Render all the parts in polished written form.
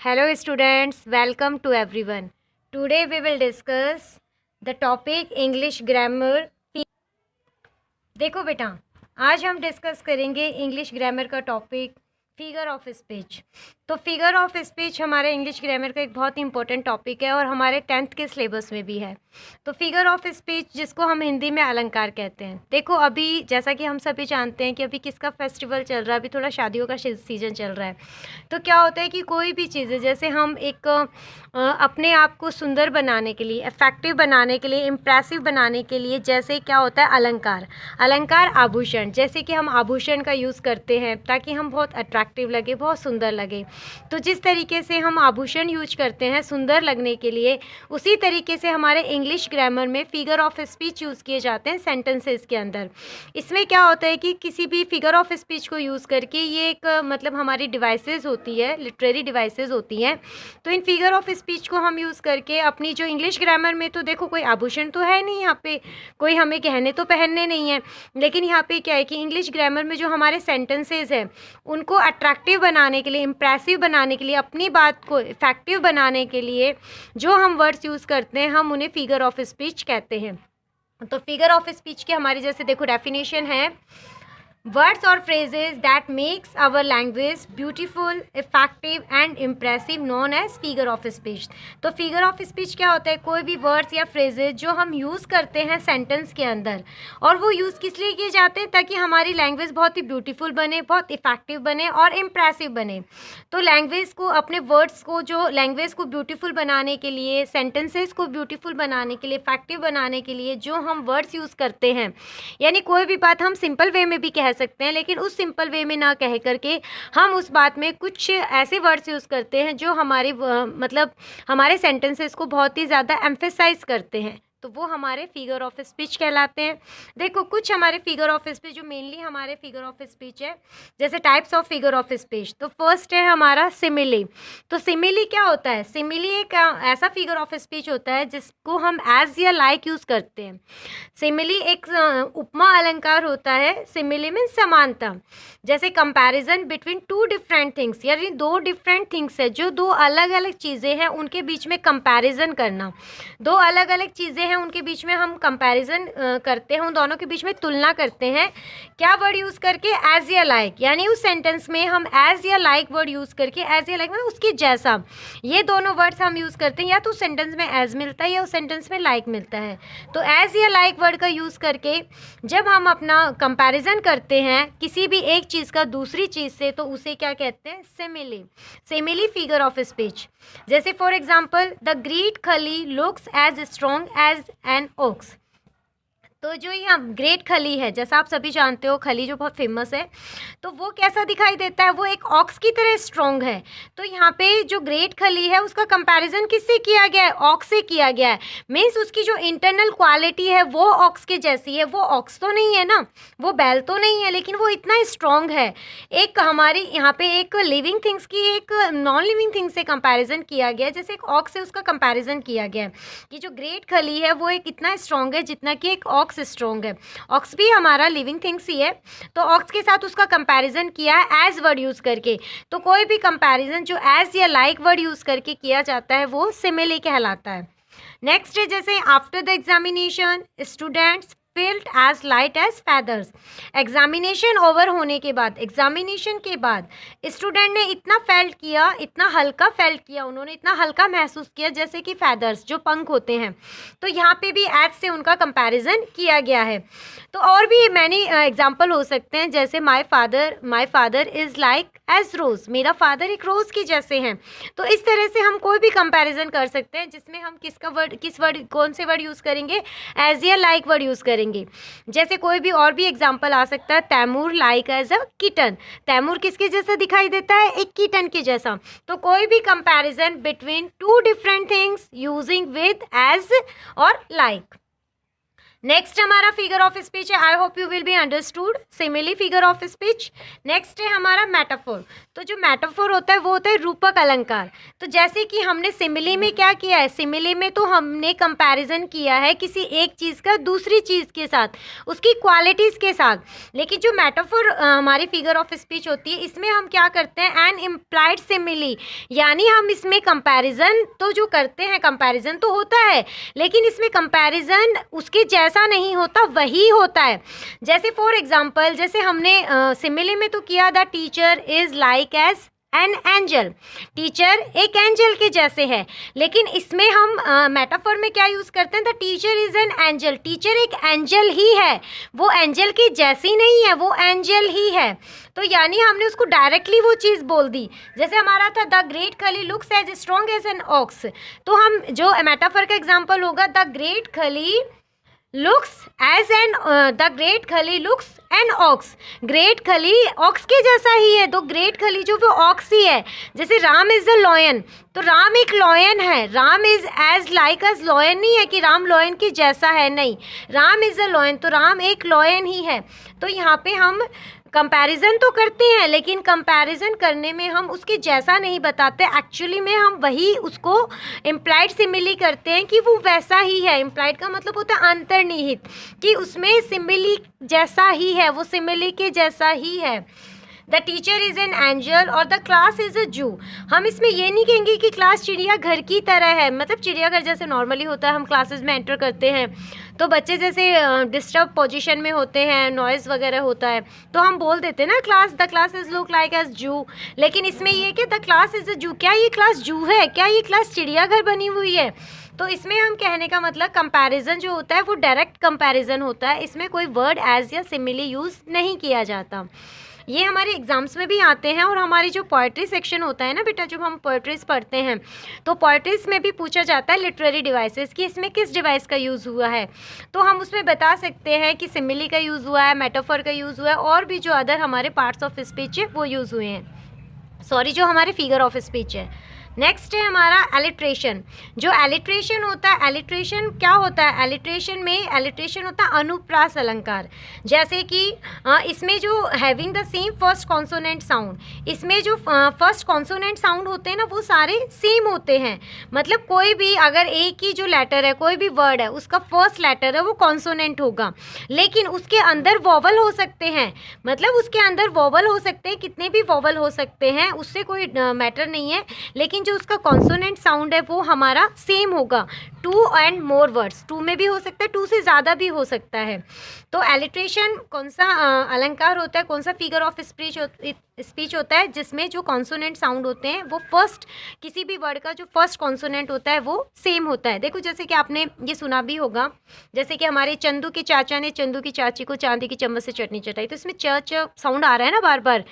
Hello students, welcome to everyone. Today we will discuss the topic English grammar. देखो बेटा, आज हम discuss करेंगे इंग्लिश ग्रामर का टॉपिक फिगर ऑफ स्पीच। तो फिगर ऑफ स्पीच हमारे इंग्लिश ग्रामर का एक बहुत ही इंपॉर्टेंट टॉपिक है और हमारे 10th के सिलेबस में भी है। तो फिगर ऑफ स्पीच जिसको हम हिंदी में अलंकार कहते हैं। देखो अभी जैसा कि हम सभी जानते हैं कि अभी किसका फेस्टिवल चल रहा है, अभी थोड़ा शादियों का सीज़न चल रहा है। तो क्या होता है कि कोई भी चीज़ें जैसे हम एक अपने आप को सुंदर बनाने के लिए, इफेक्टिव बनाने के लिए, इम्प्रेसिव बनाने के लिए, जैसे क्या होता है अलंकार आभूषण, जैसे कि हम आभूषण का यूज़ करते हैं ताकि हम बहुत अट्रैक्टिव लगे, बहुत सुंदर लगे। तो जिस तरीके से हम आभूषण यूज करते हैं सुंदर लगने के लिए, उसी तरीके से हमारे इंग्लिश ग्रामर में फिगर ऑफ स्पीच यूज़ किए जाते हैं सेंटेंसेस के अंदर। इसमें क्या होता है कि किसी भी फिगर ऑफ स्पीच को यूज़ करके ये एक मतलब हमारी डिवाइसेस होती है, लिटरेरी डिवाइसेस होती हैं। तो इन फिगर ऑफ स्पीच को हम यूज़ करके अपनी जो इंग्लिश ग्रामर में, तो देखो कोई आभूषण तो है नहीं यहाँ पे, कोई हमें गहने तो पहनने नहीं है, लेकिन यहाँ पे क्या है कि इंग्लिश ग्रामर में जो हमारे सेंटेंसेस हैं उनको अट्रैक्टिव बनाने के लिए, इम्प्रेसिव बनाने के लिए, अपनी बात को इफेक्टिव बनाने के लिए जो हम वर्ड्स यूज़ करते हैं हम उन्हें फिगर ऑफ स्पीच कहते हैं। तो फिगर ऑफ स्पीच की हमारी जैसे देखो डेफिनेशन है, वर्ड्स और phrases that makes our language beautiful, effective and impressive known as figure of speech। तो figure of speech क्या होता है, कोई भी words या phrases जो हम यूज़ करते हैं सेंटेंस के अंदर, और वो यूज़ किस लिए किए जाते हैं ताकि हमारी लैंग्वेज बहुत ही ब्यूटीफुल बने, बहुत इफेक्टिव बने और इम्प्रेसिव बने। तो लैंग्वेज को, अपने वर्ड्स को, जो लैंग्वेज को ब्यूटीफुल बनाने के लिए, सेंटेंसेस को ब्यूटीफुल बनाने के लिए, इफेक्टिव बनाने के लिए जो हम वर्ड्स यूज़ करते हैं, यानी कोई भी बात हम सिंपल वे में भी कह सकते हैं, लेकिन उस सिंपल वे में ना कह करके हम उस बात में कुछ ऐसे वर्ड्स यूज़ करते हैं जो हमारे मतलब हमारे सेंटेंसेस को बहुत ही ज़्यादा एम्फेसाइज करते हैं, तो वो हमारे फिगर ऑफ स्पीच कहलाते हैं। देखो कुछ हमारे फिगर ऑफ स्पीच जो मेनली हमारे फिगर ऑफ स्पीच है, जैसे types of figure of speech. तो फर्स्ट है हमारा सिमिली। तो सिमिली क्या होता है, सिमिली एक ऐसा फिगर ऑफ स्पीच होता है जिसको हम एज या लाइक यूज़ करते हैं। सिमिली एक उपमा अलंकार होता है। सिमिली मीन समानता, जैसे comparison between two different things, यानी दो डिफरेंट थिंग्स है, जो दो अलग अलग चीज़ें हैं उनके बीच में कंपैरिजन करना। दो अलग अलग चीज़ें हैं उनके बीच में हम कंपैरिजन करते हैं, उन दोनों के बीच में तुलना करते हैं। क्या वर्ड यूज़ करके, एज या लाइक, यानी उस सेंटेंस में हम एज या लाइक वर्ड यूज़ करके, एज या लाइक मतलब उसके जैसा, ये दोनों वर्ड्स हम यूज़ करते हैं। या तो सेंटेंस में एज मिलता है या उस सेंटेंस में लाइक मिलता है। तो एज या लाइक वर्ड का यूज़ करके जब हम अपना कंपैरिजन करते हैं किसी भी एक चीज़ का दूसरी चीज़ से, तो उसे क्या कहते हैं, simile. Simile figure of speech. जैसे for example, the great Khali looks as strong as an ox. तो जो ये ग्रेट खली है, जैसा आप सभी जानते हो खली जो बहुत फेमस है, तो वो कैसा दिखाई देता है, वो एक ऑक्स की तरह स्ट्रॉन्ग है। तो यहाँ पे जो ग्रेट खली है उसका कंपैरिजन किससे किया गया है, ऑक्स से किया गया है। मीन्स उसकी जो इंटरनल क्वालिटी है वो ऑक्स के जैसी है। वो ऑक्स तो नहीं है ना, वो बैल तो नहीं है, लेकिन वो इतना स्ट्रॉन्ग है। एक हमारी यहाँ पे एक लिविंग थिंग्स की एक नॉन लिविंग थिंग्स से कंपैरिजन किया गया है, जैसे एक ऑक्स से उसका कंपैरिजन किया गया है कि जो ग्रेट खली है वो एक इतना स्ट्रॉन्ग है जितना कि एक ऑक्स स्ट्रॉन्ग है। ऑक्स भी हमारा लिविंग थिंग्स ही है, तो ऑक्स के साथ उसका कंपैरिजन किया है एज वर्ड यूज करके। तो कोई भी कंपैरिजन जो एज या लाइक वर्ड यूज करके किया जाता है वो सिमिली कहलाता है। नेक्स्ट है जैसे after the examination students felt as light as feathers। Examination over होने के बाद, एग्जामिनेशन के बाद स्टूडेंट ने इतना फेल्ट किया, इतना हल्का फेल्ट किया, उन्होंने इतना हल्का महसूस किया जैसे कि फेदर्स जो पंख होते हैं। तो यहाँ पे भी एज से उनका कंपैरिजन किया गया है। तो और भी मैनी एग्जाम्पल हो सकते हैं, जैसे my father is like as rose, मेरा फादर एक रोज़ के जैसे हैं। तो इस तरह से हम कोई भी कंपैरिजन कर सकते हैं जिसमें हम कौन से वर्ड यूज़ करेंगे, एज या लाइक वर्ड यूज़ करेंगे। जैसे कोई भी और भी एग्जाम्पल आ सकता है, Taimur like as a kitten. Taimur किसके जैसा दिखाई देता है, एक किटन के जैसा। तो कोई भी comparison between two different things using with as और लाइक। नेक्स्ट हमारा फिगर ऑफ स्पीच है, I hope you will be understood simile figure of speech. Next है हमारा मेटाफोर। तो जो मेटाफोर होता है वो होता है रूपक अलंकार। तो जैसे कि हमने सिमिली में क्या किया है, सिमिली में तो हमने कंपैरिजन किया है किसी एक चीज़ का दूसरी चीज़ के साथ, उसकी क्वालिटीज़ के साथ। लेकिन जो मेटाफोर हमारी फिगर ऑफ स्पीच होती है, इसमें हम क्या करते हैं, एन इम्प्लाइड सिमिली, यानी हम इसमें कंपैरिजन तो जो करते हैं, कंपैरिजन तो होता है लेकिन इसमें कंपैरिजन उसके जैसा नहीं होता, वही होता है। जैसे फॉर एग्जाम्पल, जैसे हमने सिमिली में तो किया, the teacher is like as an angel, teacher एक एंजल के जैसे है। लेकिन इसमें हम मेटाफोर में क्या यूज़ करते हैं, the teacher is an angel, teacher एक एंजल ही है, वो एंजल की जैसी नहीं है, वो एंजल ही है। तो यानी हमने उसको डायरेक्टली वो चीज़ बोल दी। जैसे हमारा था, the great Khali looks as strong as an ox, तो हम जो मेटाफोर का एग्जाम्पल होगा, the great Khali looks as an, the great Khali looks an ox, great Khali ox के जैसा ही है, तो ग्रेट खली जो वो ऑक्स ही है। जैसे राम इज़ अ लॉयन, तो राम एक लॉयन है, Ram is as like as lion नहीं है कि राम लॉयन के जैसा है, नहीं, राम इज़ अ लॉयन, तो राम एक लॉयन ही है। तो यहाँ पे हम कंपैरिजन तो करते हैं लेकिन कंपैरिजन करने में हम उसके जैसा नहीं बताते, एक्चुअली में हम वही उसको इम्प्लाइड सिमिली करते हैं कि वो वैसा ही है। इम्प्लाइड का मतलब होता है अंतर्निहित, कि उसमें सिमिली जैसा ही है, वो सिमिली के जैसा ही है। The teacher is an angel और द क्लास इज़ अ जू। हम इसमें ये नहीं कहेंगे कि क्लास चिड़ियाघर की तरह है, मतलब चिड़ियाघर जैसे नॉर्मली होता है, हम क्लासेस में एंटर करते हैं तो बच्चे जैसे डिस्टर्ब पोजीशन में होते हैं, नॉइज़ वगैरह होता है, तो हम बोल देते हैं ना class, the class is look like as zoo. लेकिन इसमें ये कि द क्लास इज़ अ जू, क्या ये क्लास जू है, क्या ये क्लास चिड़ियाघर बनी हुई है। तो इसमें हम कहने का मतलब कंपैरिजन जो होता है वो डायरेक्ट कंपैरिजन होता है, इसमें कोई वर्ड एज या सिमिली यूज़ नहीं किया जाता। ये हमारे एग्ज़ाम्स में भी आते हैं। और हमारी जो पोएट्री सेक्शन होता है ना बेटा, जब हम पोएट्रीज पढ़ते हैं तो पोएट्रीज में भी पूछा जाता है लिटरेरी डिवाइसेस कि इसमें किस डिवाइस का यूज़ हुआ है, तो हम उसमें बता सकते हैं कि सिमिली का यूज़ हुआ है, मेटाफोर का यूज़ हुआ है, और भी जो अदर हमारे पार्ट्स ऑफ स्पीच है वो यूज़ हुए हैं, सॉरी जो हमारे फिगर ऑफ स्पीच है। नेक्स्ट है हमारा एलिट्रेशन। जो एलिट्रेशन होता है, एलिट्रेशन क्या होता है, एलिट्रेशन में एलिट्रेशन होता है अनुप्रास अलंकार। जैसे कि इसमें जो having the same first consonant sound, इसमें जो फर्स्ट कॉन्सोनेंट साउंड होते हैं ना वो सारे सेम होते हैं। मतलब कोई भी अगर एक ही जो लेटर है, कोई भी वर्ड है, उसका फर्स्ट लेटर है वो कॉन्सोनेंट होगा, लेकिन उसके अंदर वोवल हो सकते हैं, मतलब उसके अंदर वोवल हो सकते हैं, कितने भी वोवल हो सकते हैं, उससे कोई मैटर नहीं है, लेकिन जो उसका कॉन्सोनेंट साउंड है वो हमारा सेम होगा। 2 एंड मोर वर्ड्स, 2 में भी हो सकता है, 2 से ज़्यादा भी हो सकता है। तो एलिट्रेशन कौन सा अलंकार होता है, कौन सा फिगर ऑफ स्पीच होता है जिसमें जो कॉन्सोनेंट साउंड होते हैं वो फर्स्ट, किसी भी वर्ड का जो फर्स्ट कॉन्सोनेंट होता है वो सेम होता है। देखो जैसे कि आपने ये सुना भी होगा, जैसे कि हमारे चंदू के चाचा ने चंदू की चाची को चांदी की चम्मच से चटनी चटाई, तो इसमें च च साउंड आ रहा है ना बार बार।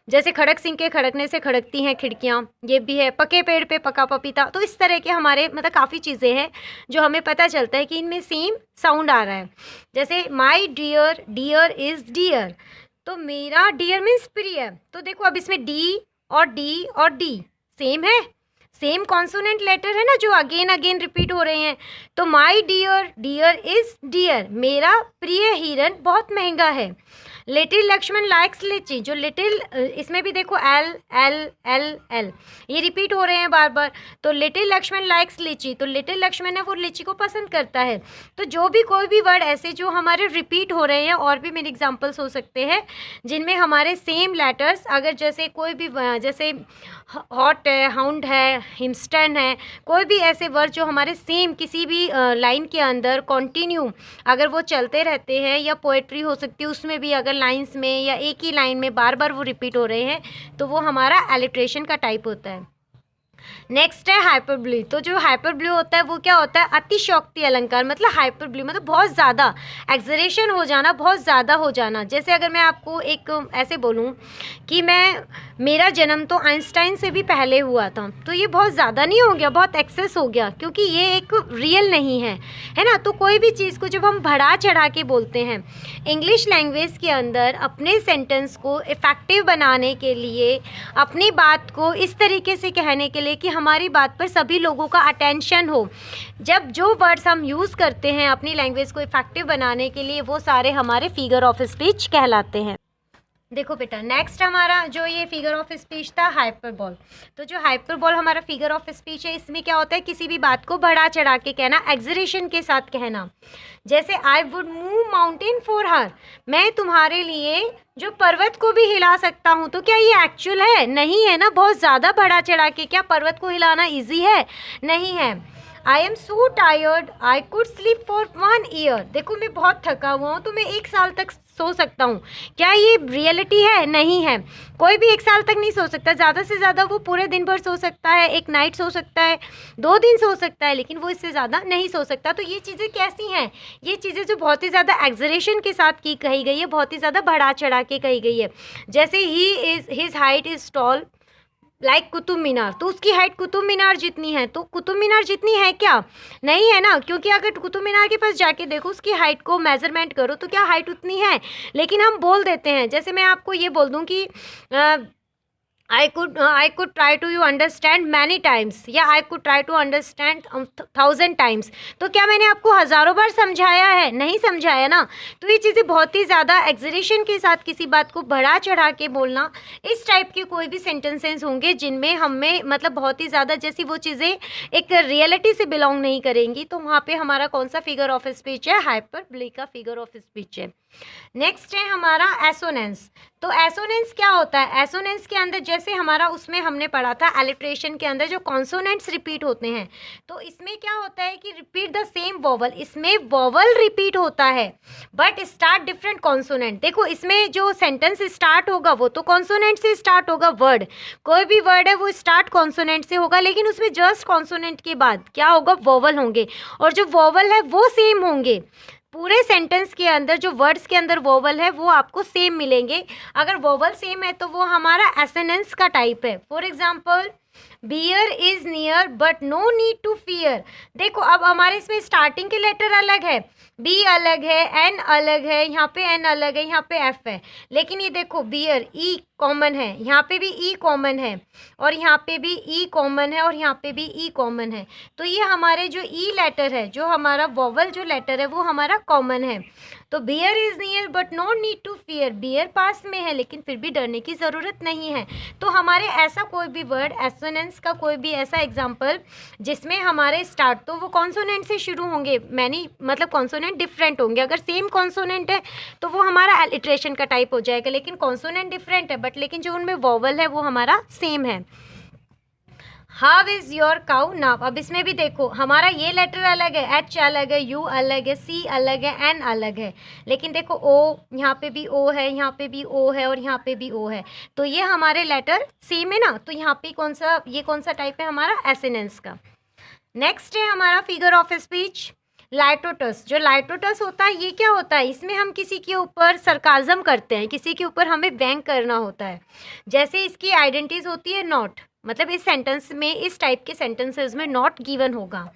जैसे खड़क सिंह के खड़कने से खड़कती हैं खिड़कियाँ, ये भी है, पके पेड़ पे पका पपीता। तो इस तरह के हमारे मतलब काफ़ी चीज़ें हैं जो हमें पता चलता है कि इनमें सेम साउंड आ रहा है। जैसे my dear, deer is dear, तो मेरा डियर मीन्स प्रिय। तो देखो अब इसमें डी और डी सेम है, सेम कॉन्सोनेंट लेटर है ना जो अगेन अगेन रिपीट हो रहे हैं। तो my dear, deer is dear, मेरा प्रिय हिरन बहुत महंगा है। लिटिल लक्ष्मण लाइक्स लीची, जो लिटिल इसमें भी देखो एल एल एल एल ये रिपीट हो रहे हैं बार बार। तो लिटिल लक्ष्मण लाइक्स लीची, तो लिटिल लक्ष्मण है वो लीची को पसंद करता है। तो जो भी कोई भी वर्ड ऐसे जो हमारे रिपीट हो रहे हैं, और भी मेरे एग्जांपल्स हो सकते हैं जिनमें हमारे सेम लेटर्स, अगर जैसे कोई भी जैसे हॉट है, हाउंड है, हिमस्टन है, कोई भी ऐसे वर्ड जो हमारे सेम किसी भी लाइन के अंदर कंटिन्यू अगर वो चलते रहते हैं, या पोएट्री हो सकती है उसमें भी अगर लाइंस में या एक ही लाइन में बार बार वो रिपीट हो रहे हैं, तो वो हमारा एलिट्रेशन का टाइप होता है। नेक्स्ट है हाइपरब्ली। तो जो हाइपरब्ली होता है वो क्या होता है, अतिशयोक्ति अलंकार। मतलब हाइपरब्ली मतलब बहुत ज़्यादा एक्सरेशन हो जाना, बहुत ज़्यादा हो जाना। जैसे अगर मैं आपको एक ऐसे बोलूँ कि मेरा जन्म तो आइंस्टाइन से भी पहले हुआ था, तो ये बहुत ज़्यादा नहीं हो गया, बहुत एक्सेस हो गया, क्योंकि ये एक रियल नहीं है, है ना। तो कोई भी चीज़ को जब हम बढ़ा चढ़ा के बोलते हैं इंग्लिश लैंग्वेज के अंदर, अपने सेंटेंस को इफ़ेक्टिव बनाने के लिए, अपनी बात को इस तरीके से कहने के लिए चाहिए कि हमारी बात पर सभी लोगों का अटेंशन हो। जब जो वर्ड्स हम यूज़ करते हैं अपनी लैंग्वेज को इफेक्टिव बनाने के लिए, वो सारे हमारे फिगर ऑफ स्पीच कहलाते हैं। देखो बेटा, नेक्स्ट हमारा जो ये फिगर ऑफ स्पीच था हाइपरबोल। तो जो हाइपरबोल हमारा फिगर ऑफ स्पीच है, इसमें क्या होता है, किसी भी बात को बढ़ा चढ़ा के कहना, एग्जरेशन के साथ कहना। जैसे I would move mountain for her, मैं तुम्हारे लिए जो पर्वत को भी हिला सकता हूँ। तो क्या ये एक्चुअल है? नहीं है ना। बहुत ज़्यादा बढ़ा चढ़ा के क्या पर्वत को हिलाना ईजी है? नहीं है। I am so tired I could sleep for 1 year, देखो मैं बहुत थका हुआ हूँ तो मैं 1 साल तक सो सकता हूँ। क्या ये रियलिटी है? नहीं है। कोई भी 1 साल तक नहीं सो सकता, ज़्यादा से ज़्यादा वो पूरे दिन भर सो सकता है, 1 नाइट सो सकता है, 2 दिन सो सकता है, लेकिन वो इससे ज़्यादा नहीं सो सकता। तो ये चीज़ें कैसी हैं? ये चीज़ें जो बहुत ही ज़्यादा एग्जरेशन के साथ की कही गई है, बहुत ही ज़्यादा बढ़ा चढ़ा के कही गई है। जैसे his height is tall like Qutub Minar, तो उसकी हाइट कुतुब मीनार जितनी है। तो कुतुब मीनार जितनी है क्या? नहीं है ना, क्योंकि अगर कुतुब मीनार के पास जाके देखो, उसकी हाइट को मेजरमेंट करो तो क्या हाइट उतनी है? लेकिन हम बोल देते हैं, जैसे मैं आपको ये बोल दूं कि I could try to you understand many times, या I could try to understand 1000 times, तो क्या मैंने आपको हज़ारों बार समझाया है? नहीं समझाया ना। तो ये चीज़ें बहुत ही ज़्यादा एग्जरेशन के साथ किसी बात को बढ़ा चढ़ा के बोलना, इस टाइप के कोई भी सेंटेंसेस होंगे जिनमें हमें मतलब बहुत ही ज़्यादा जैसी वो चीज़ें एक रियलिटी से बिलोंग नहीं करेंगी, तो वहाँ पे हमारा कौन सा फिगर ऑफ स्पीच है? हाइपरबोलिक का फिगर ऑफ स्पीच है। नेक्स्ट है हमारा एसोनेंस। तो एसोनेंस क्या होता है? एसोनेंस के अंदर जैसे हमारा उसमें हमने पढ़ा था एलिट्रेशन के अंदर जो कॉन्सोनेंट्स रिपीट होते हैं, तो इसमें क्या होता है कि रिपीट द सेम वोवल, इसमें वोवल रिपीट होता है बट स्टार्ट डिफरेंट कॉन्सोनेंट। देखो इसमें जो सेंटेंस स्टार्ट होगा वो तो कॉन्सोनेंट से स्टार्ट होगा, वर्ड कोई भी वर्ड है वो स्टार्ट कॉन्सोनेंट से होगा, लेकिन उसमें जस्ट कॉन्सोनेंट के बाद क्या होगा? वोवल होंगे, और जो वोवल है वो सेम होंगे। पूरे सेंटेंस के अंदर जो वर्ड्स के अंदर वोवल है वो आपको सेम मिलेंगे। अगर वोवल सेम है तो वो हमारा एसोनेंस का टाइप है। For example, bear is near but no need to fear. देखो अब हमारे इसमें स्टार्टिंग के लेटर अलग है, बी अलग है, एन अलग है, यहाँ पे एन अलग है, यहाँ पे एफ है, लेकिन ये देखो बियर ई कॉमन है, यहाँ पे भी ई कॉमन है, और यहाँ पे भी ई कॉमन है, और यहाँ पे भी ई कॉमन है। तो ये हमारे जो ई लेटर है, जो हमारा वोवल जो लेटर है वो हमारा कॉमन है। तो bear is near but no need to fear, bear पास में है लेकिन फिर भी डरने की ज़रूरत नहीं है। तो हमारे ऐसा कोई भी वर्ड, एसोनेंस का कोई भी ऐसा एग्जाम्पल जिसमें हमारे स्टार्ट तो वो कॉन्सोनेंट से शुरू होंगे, मैनी मतलब कॉन्सोनेंट डिफरेंट होंगे। अगर सेम कॉन्सोनेंट है तो वो हमारा एलिट्रेशन का टाइप हो जाएगा, लेकिन कॉन्सोनेंट डिफरेंट है बट लेकिन जो उनमें वोवल है वो हमारा सेम है। How is your cow now. अब इसमें भी देखो हमारा ये लेटर अलग है, एच अलग है, यू अलग है, सी अलग है, एन अलग है, लेकिन देखो ओ, यहाँ पे भी ओ है, यहाँ पे भी ओ है, और यहाँ पे भी ओ है, तो ये हमारे लेटर सेम है ना। तो यहाँ पे ये कौन सा टाइप है? हमारा एसोनेंस का। नेक्स्ट है हमारा फिगर ऑफ स्पीच लाइटोटस। जो लाइटोटस होता है ये क्या होता है? इसमें हम किसी के ऊपर सरकाज़म करते हैं, किसी के ऊपर हमें व्यंग करना होता है। जैसे इसकी आइडेंटिटीज होती है नॉट, मतलब इस सेंटेंस में, इस टाइप के सेंटेंसेस में नॉट गिवन होगा।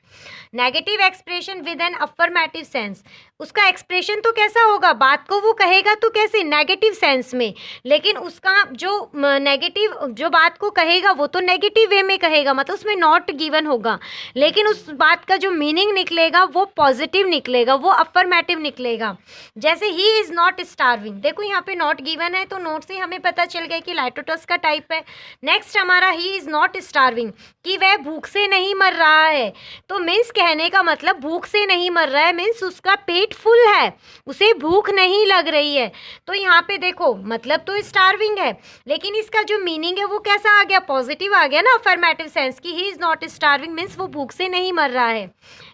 Negative expression with an affirmative sense, उसका एक्सप्रेशन तो कैसा होगा? बात को वो कहेगा तो कैसे? नेगेटिव सेंस में, लेकिन उसका जो नेगेटिव जो बात को कहेगा वो तो नेगेटिव वे में कहेगा, मतलब उसमें नॉट गिवन होगा, लेकिन उस बात का जो मीनिंग निकलेगा वो पॉजिटिव निकलेगा, वो अफर्मेटिव निकलेगा। जैसे ही इज़ नॉट स्टार्विंग, देखो यहाँ पे नॉट गिवन है तो नोट से हमें पता चल गया कि लाइटोटस का टाइप है। नेक्स्ट हमारा ही इज़ नॉट स्टार्विंग, कि वह भूख से नहीं मर रहा है। तो मीन्स कहने का मतलब भूख से नहीं मर रहा है मीन्स उसका पेट फुल है, उसे भूख नहीं लग रही है। तो यहाँ पे देखो मतलब तो स्टार्विंग है, लेकिन इसका जो मीनिंग है वो कैसा आ गया? पॉजिटिव आ गया ना, अफर्मेटिव सेंस की। He is not starving means वो भूख से नहीं मर रहा है।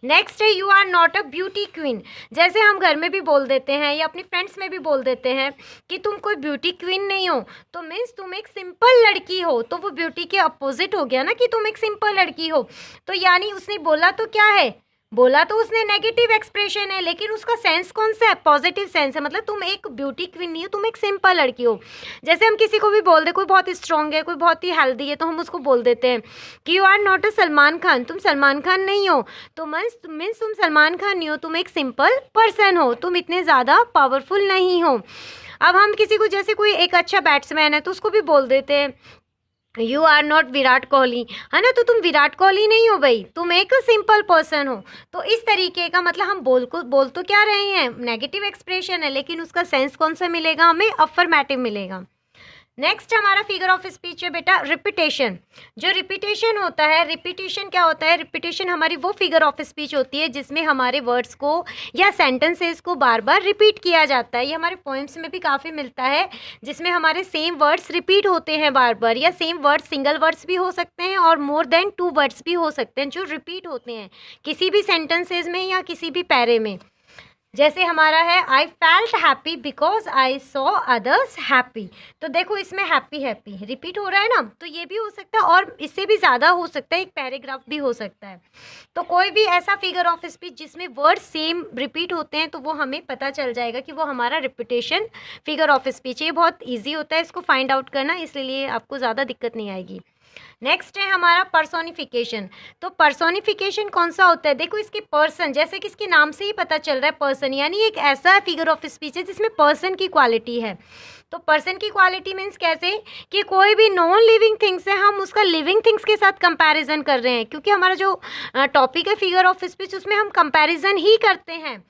नेक्स्ट है you are not a beauty queen. जैसे हम घर में भी बोल देते हैं या अपनी फ्रेंड्स में भी बोल देते हैं कि तुम कोई ब्यूटी क्वीन नहीं हो, तो मीन्स तुम एक सिंपल लड़की हो। तो वो ब्यूटी के अपोजिट हो गया ना कि तुम एक सिंपल लड़की हो। तो यानी उसने बोला तो क्या है? बोला तो उसने नेगेटिव एक्सप्रेशन है, लेकिन उसका सेंस कौन सा है? पॉजिटिव सेंस है, मतलब तुम एक ब्यूटी क्वीन नहीं हो, तुम एक सिंपल लड़की हो। जैसे हम किसी को भी बोल दे, कोई बहुत स्ट्रॉन्ग है, कोई बहुत ही हेल्दी है, तो हम उसको बोल देते हैं कि you are not a Salman Khan, तुम सलमान खान नहीं हो। तो मीन्स तुम सलमान खान नहीं हो, तुम एक सिंपल पर्सन हो, तुम इतने ज़्यादा पावरफुल नहीं हो। अब हम किसी को, जैसे कोई एक अच्छा बैट्समैन है तो उसको भी बोल देते हैं you are not Virat Kohli, है ना, तो तुम विराट कोहली नहीं हो भाई, तुम एक सिंपल पर्सन हो। तो इस तरीके का मतलब हम बोल तो क्या रहे हैं, नेगेटिव एक्सप्रेशन है, लेकिन उसका सेंस कौन सा मिलेगा हमें, अफर्मेटिव मिलेगा। नेक्स्ट हमारा फिगर ऑफ स्पीच है बेटा रिपीटेशन। जो रिपीटेशन होता है, रिपीटेशन क्या होता है, रिपीटेशन हमारी वो फिगर ऑफ स्पीच होती है जिसमें हमारे वर्ड्स को या सेंटेंसेस को बार बार रिपीट किया जाता है। ये हमारे पोइम्स में भी काफ़ी मिलता है, जिसमें हमारे सेम वर्ड्स रिपीट होते हैं बार बार, या सेम वर्ड्स सिंगल वर्ड्स भी हो सकते हैं और मोर देन 2 वर्ड्स भी हो सकते हैं जो रिपीट होते हैं किसी भी सेंटेंसेज में या किसी भी पैरे में। जैसे हमारा है I felt happy because I saw others happy. तो देखो इसमें हैप्पी हैप्पी रिपीट हो रहा है ना, तो ये भी हो सकता है और इससे भी ज़्यादा हो सकता है, एक पैराग्राफ भी हो सकता है। तो कोई भी ऐसा फिगर ऑफ स्पीच जिसमें वर्ड सेम रिपीट होते हैं तो वो हमें पता चल जाएगा कि वो हमारा रिपीटेशन फिगर ऑफ स्पीच है। ये बहुत ईजी होता है इसको फाइंड आउट करना, इसलिए आपको ज़्यादा दिक्कत नहीं आएगी। नेक्स्ट है हमारा पर्सोनिफिकेशन। तो पर्सोनिफिकेशन कौन सा होता है, देखो इसके पर्सन, जैसे कि इसके नाम से ही पता चल रहा है पर्सन, यानी एक ऐसा फिगर ऑफ स्पीच है जिसमें पर्सन की क्वालिटी है। तो पर्सन की क्वालिटी मीन्स कैसे कि कोई भी नॉन लिविंग थिंग्स है हम उसका लिविंग थिंग्स के साथ कंपैरिजन कर रहे हैं, क्योंकि हमारा जो टॉपिक है फिगर ऑफ स्पीच उसमें हम कंपैरिजन ही करते हैं।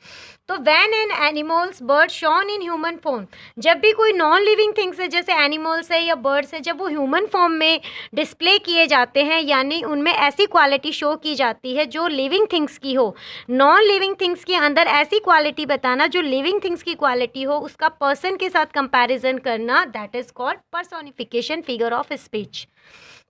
तो when an animals bird shown in human form, जब भी कोई नॉन लिविंग थिंग्स है जैसे एनिमल्स है या बर्ड्स है, जब वो ह्यूमन फॉर्म में डिस्प्ले किए जाते हैं, यानी उनमें ऐसी क्वालिटी शो की जाती है जो लिविंग थिंग्स की हो। नॉन लिविंग थिंग्स के अंदर ऐसी क्वालिटी बताना जो लिविंग थिंग्स की क्वालिटी हो, उसका पर्सन के साथ कंपैरिजन करना, that is called personification figure of speech.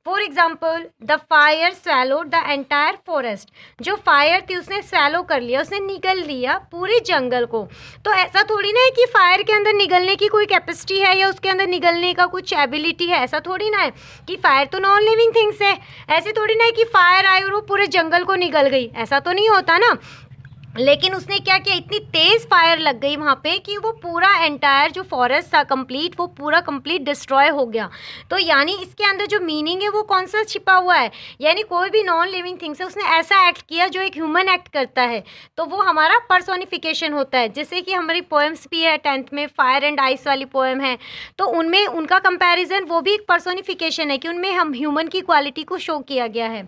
For example the fire swallowed the entire forest. जो फायर थी उसने स्वैलो कर लिया, उसने निगल लिया पूरे जंगल को। तो ऐसा थोड़ी ना है कि फायर के अंदर निगलने की कोई कैपेसिटी है या उसके अंदर निगलने का कुछ एबिलिटी है, ऐसा थोड़ी ना है कि फायर तो नॉन लिविंग थिंग्स है। ऐसे थोड़ी ना है कि फायर आई और वो पूरे जंगल को निगल गई, ऐसा तो नहीं होता ना। लेकिन उसने क्या किया, इतनी तेज़ फायर लग गई वहाँ पे कि वो पूरा एंटायर जो फॉरेस्ट था कंप्लीट, वो पूरा कंप्लीट डिस्ट्रॉय हो गया। तो यानी इसके अंदर जो मीनिंग है वो कौन सा छिपा हुआ है, यानी कोई भी नॉन लिविंग थिंग्स है उसने ऐसा एक्ट किया जो एक ह्यूमन एक्ट करता है, तो वो हमारा पर्सोनिफिकेशन होता है। जैसे कि हमारी पोएम्स भी है 10th में, फायर एंड आइस वाली पोएम है, तो उनमें उनका कंपैरिजन वो भी एक पर्सोनिफिकेशन है कि उनमें हम ह्यूमन की क्वालिटी को शो किया गया है।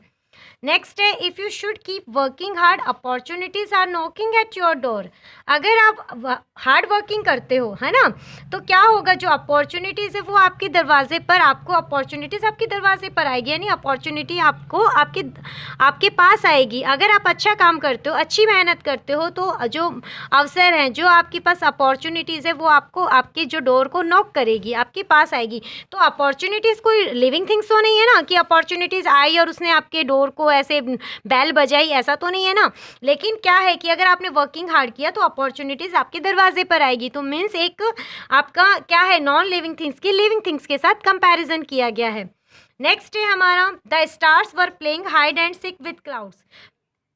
नेक्स्ट है if you should keep working hard opportunities are knocking at your door. अगर आप हार्ड वर्किंग करते हो, है ना, तो क्या होगा, जो अपॉर्चुनिटीज़ है वो आपके दरवाजे पर, आपको अपॉर्चुनिटीज़ आपके दरवाजे पर आएगी, यानी अपॉर्चुनिटी आपको आपके पास आएगी। अगर आप अच्छा काम करते हो, अच्छी मेहनत करते हो, तो जो अवसर हैं, जो आपके पास अपॉर्चुनिटीज़ है वो आपको आपके जो डोर को नॉक करेगी, आपके पास आएगी। तो अपॉर्चुनिटीज़ कोई लिविंग थिंग्स तो नहीं है ना कि अपॉर्चुनिटीज़ आई और उसने आपके डोर को ऐसे बेल बजाई, ऐसा तो नहीं है ना। लेकिन क्या है कि अगर आपने वर्किंग हार्ड किया तो अपॉर्चुनिटीज़ आपके दरवाजे पर आएगी। तो मीन्स एक आपका क्या है, नॉन लिविंग थिंग्स की लिविंग थिंग्स के साथ कंपैरिजन किया गया है। नेक्स्ट है हमारा the stars were playing hide and seek with clouds.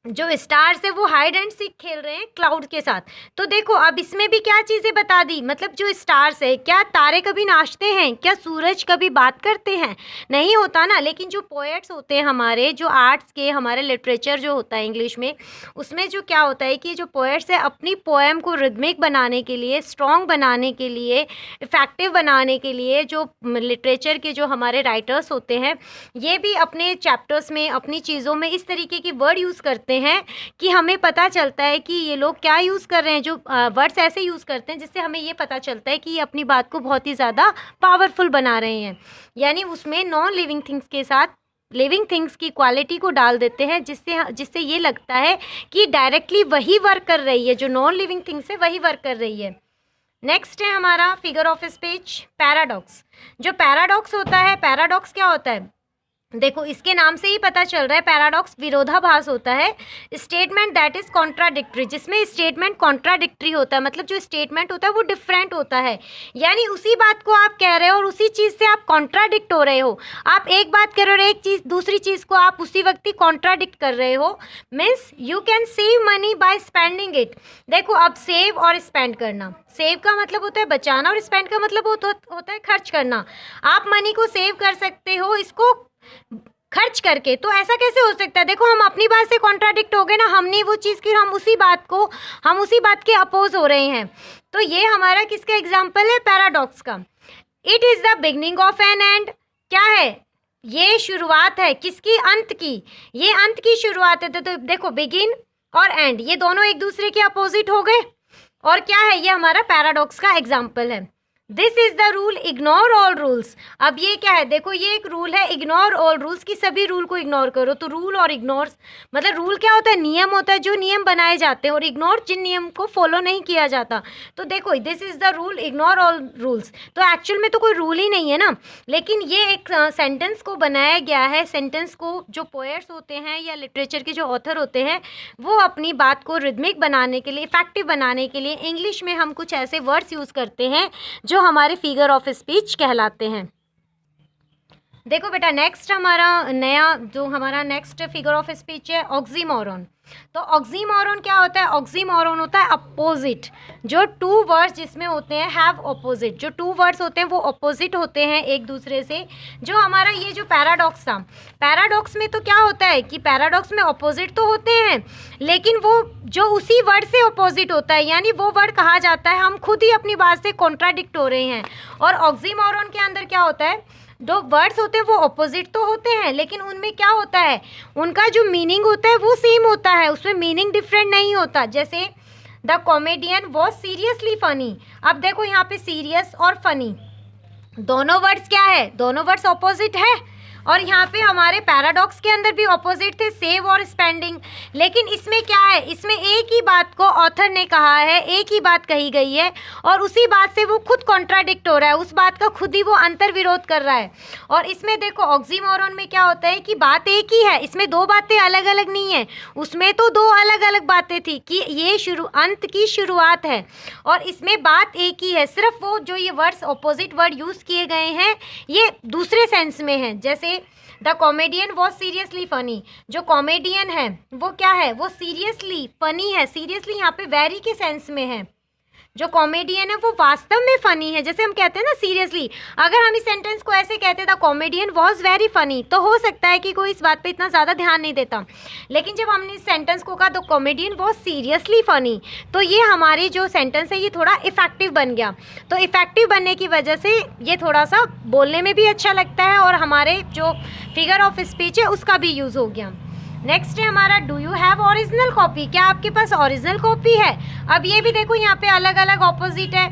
जो स्टार्स है वो हाइड एंड सीक खेल रहे हैं क्लाउड के साथ। तो देखो अब इसमें भी क्या चीज़ें बता दी, मतलब जो स्टार्स है, क्या तारे कभी नाचते हैं, क्या सूरज कभी बात करते हैं, नहीं होता ना। लेकिन जो पोएट्स होते हैं हमारे, जो आर्ट्स के हमारे लिटरेचर जो होता है इंग्लिश में, उसमें जो क्या होता है कि जो पोएट्स है अपनी पोएम को रिदमिक बनाने के लिए, स्ट्रॉन्ग बनाने के लिए, इफेक्टिव बनाने के लिए, जो लिटरेचर के जो हमारे राइटर्स होते हैं ये भी अपने चैप्टर्स में, अपनी चीज़ों में इस तरीके की वर्ड यूज़ करते हैं कि हमें पता चलता है कि ये लोग क्या यूज़ कर रहे हैं। जो वर्ड्स ऐसे यूज़ करते हैं जिससे हमें ये पता चलता है कि ये अपनी बात को बहुत ही ज़्यादा पावरफुल बना रहे हैं, यानी उसमें नॉन लिविंग थिंग्स के साथ लिविंग थिंग्स की क्वालिटी को डाल देते हैं, जिससे ये लगता है कि डायरेक्टली वही वर्क कर रही है, जो नॉन लिविंग थिंग्स है वही वर्क कर रही है। नेक्स्ट है हमारा फिगर ऑफ स्पीच पैराडॉक्स। जो पैराडॉक्स होता है, पैराडॉक्स क्या होता है, देखो इसके नाम से ही पता चल रहा है, पैराडॉक्स विरोधाभास होता है। स्टेटमेंट दैट इज कॉन्ट्राडिक्टरी, जिसमें स्टेटमेंट कॉन्ट्राडिक्टरी होता है, मतलब जो स्टेटमेंट होता है वो डिफरेंट होता है, यानी उसी बात को आप कह रहे हो और उसी चीज़ से आप कॉन्ट्राडिक्ट हो रहे हो। आप एक बात कर रहे हो, एक चीज़ दूसरी चीज़ को आप उसी वक्त ही कॉन्ट्राडिक्ट कर रहे हो। Means you can save money by spending it. देखो अब सेव और स्पेंड करना, सेव का मतलब होता है बचाना और स्पेंड का मतलब होता है खर्च करना। आप मनी को सेव कर सकते हो इसको खर्च करके, तो ऐसा कैसे हो सकता है। देखो हम अपनी बात से कॉन्ट्राडिक्ट हो गए ना, हमने वो चीज़ की, हम उसी बात के अपोज हो रहे हैं। तो ये हमारा किसका एग्जाम्पल है, पैराडॉक्स का। It is the beginning of an end, क्या है, ये शुरुआत है किसकी? अंत की। ये अंत की शुरुआत है। तो देखो बिगिन और एंड ये दोनों एक दूसरे के अपोजिट हो गए। और क्या है? ये हमारा पैराडॉक्स का एग्जाम्पल है। This is the rule, ignore all rules. अब ये क्या है? देखो ये एक रूल है, इग्नोर ऑल रूल्स, की सभी रूल को इग्नोर करो। तो रूल और इग्नोर मतलब रूल क्या होता है? नियम होता है, जो नियम बनाए जाते हैं, और इग्नोर जिन नियम को फॉलो नहीं किया जाता। तो देखो this is the rule, ignore all rules, तो एक्चुअल में तो कोई रूल ही नहीं है ना, लेकिन ये एक सेंटेंस को बनाया गया है। सेंटेंस को जो पोएट्स होते हैं या लिटरेचर के जो ऑथर होते हैं, वो अपनी बात को रिदमिक बनाने के लिए, इफेक्टिव बनाने के लिए इंग्लिश में हम कुछ ऐसे वर्ड्स यूज़ करते हैं जो हमारे फिगर ऑफ स्पीच कहलाते हैं। देखो बेटा नेक्स्ट हमारा नेक्स्ट फिगर ऑफ स्पीच है ऑक्सीमोरन। तो ऑक्सीमोरन क्या होता है? ऑक्सीमोरन होता है अपोजिट। जो टू वर्ड्स जिसमें होते हैं हैव ऑपोजिट, जो टू वर्ड्स होते हैं वो ऑपोजिट होते हैं एक दूसरे से। जो हमारा ये जो पैराडॉक्स था, पैराडॉक्स में तो क्या होता है कि पैराडॉक्स में ऑपोजिट तो होते हैं, लेकिन वो जो उसी वर्ड से ऑपोजिट होता है, यानी वो वर्ड कहा जाता है हम खुद ही अपनी बात से कॉन्ट्राडिक्ट हो रहे हैं। और ऑक्सीमोरन के अंदर क्या होता है? दो वर्ड्स होते हैं वो ऑपोजिट तो होते हैं, लेकिन उनमें क्या होता है? उनका जो मीनिंग होता है वो सेम होता है, उसमें मीनिंग डिफरेंट नहीं होता। जैसे the comedian was seriously funny. अब देखो यहाँ पे सीरियस और फनी दोनों वर्ड्स क्या है? दोनों वर्ड्स ऑपोजिट है। और यहाँ पे हमारे पैराडॉक्स के अंदर भी ऑपोजिट थे, सेव और स्पेंडिंग। लेकिन इसमें क्या है? इसमें एक ही बात को ऑथर ने कहा है, एक ही बात कही गई है, और उसी बात से वो खुद कॉन्ट्राडिक्ट हो रहा है, उस बात का खुद ही वो अंतर विरोध कर रहा है। और इसमें देखो ऑक्सीमोरन में क्या होता है कि बात एक ही है, इसमें दो बातें अलग अलग नहीं है। उसमें तो दो अलग अलग बातें थी कि ये अंत की शुरुआत है, और इसमें बात एक ही है। सिर्फ वो जो ये वर्ड्स ऑपोजिट वर्ड यूज़ किए गए हैं ये दूसरे सेंस में हैं। जैसे the comedian was seriously funny, जो कॉमेडियन है वो क्या है? वो सीरियसली फनी है। सीरियसली यहाँ पे वेरी के सेंस में है। जो कॉमेडियन है वो वास्तव में फ़नी है। जैसे हम कहते हैं ना सीरियसली, अगर हम इस सेंटेंस को ऐसे कहते the comedian was very funny, तो हो सकता है कि कोई इस बात पे इतना ज़्यादा ध्यान नहीं देता। लेकिन जब हमने इस सेंटेंस को कहा the comedian was seriously funny, तो ये हमारी जो सेंटेंस है ये थोड़ा इफ़ेक्टिव बन गया। तो इफ़ेक्टिव बनने की वजह से ये थोड़ा सा बोलने में भी अच्छा लगता है, और हमारे जो फिगर ऑफ स्पीच है उसका भी यूज़ हो गया। नेक्स्ट है हमारा do you have original copy, क्या आपके पास ओरिजिनल कॉपी है? अब ये भी देखो यहाँ पे अलग अलग ऑपोजिट है।